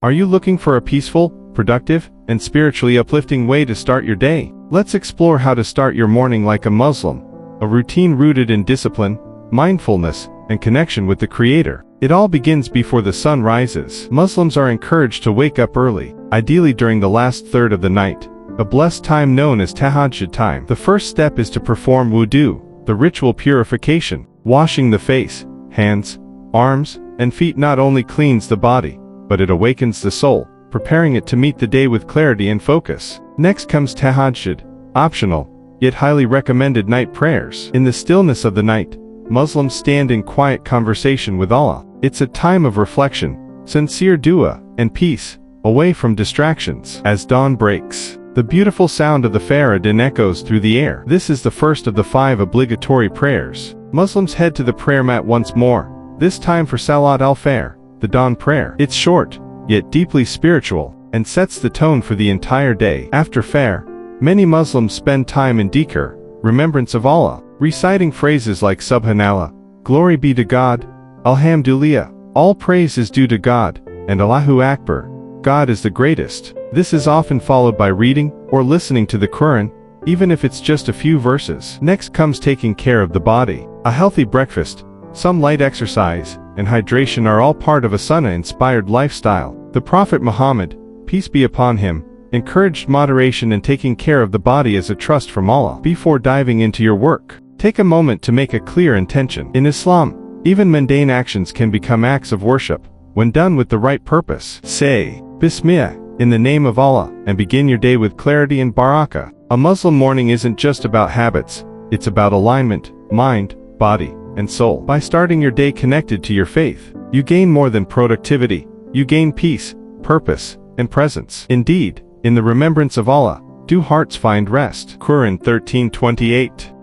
Are you looking for a peaceful, productive, and spiritually uplifting way to start your day? Let's explore how to start your morning like a Muslim, a routine rooted in discipline, mindfulness, and connection with the Creator. It all begins before the sun rises. Muslims are encouraged to wake up early, ideally during the last third of the night, a blessed time known as tahajjud time. The first step is to perform wudu, the ritual purification. Washing the face, hands, arms, and feet not only cleans the body, but it awakens the soul, preparing it to meet the day with clarity and focus. Next comes tahajjud, optional, yet highly recommended night prayers. In the stillness of the night, Muslims stand in quiet conversation with Allah. It's a time of reflection, sincere dua, and peace, away from distractions. As dawn breaks, the beautiful sound of the Fajr echoes through the air. This is the first of the 5 obligatory prayers. Muslims head to the prayer mat once more, this time for Salat al-Fajr, the dawn prayer. It's short, yet deeply spiritual, and sets the tone for the entire day. After Fajr, many Muslims spend time in Dhikr, remembrance of Allah, reciting phrases like Subhanallah, glory be to God, Alhamdulillah, all praise is due to God, and Allahu Akbar, God is the greatest. This is often followed by reading or listening to the Qur'an, even if it's just a few verses. Next comes taking care of the body. A healthy breakfast, some light exercise, and hydration are all part of a Sunnah-inspired lifestyle. The Prophet Muhammad, peace be upon him, encouraged moderation and taking care of the body as a trust from Allah. Before diving into your work, take a moment to make a clear intention. In Islam, even mundane actions can become acts of worship, when done with the right purpose. Say, Bismillah, in the name of Allah, and begin your day with clarity and barakah. A Muslim morning isn't just about habits, it's about alignment, mind, body, and soul. By starting your day connected to your faith, you gain more than productivity, you gain peace, purpose, and presence. Indeed, in the remembrance of Allah, do hearts find rest. Qur'an 13:28.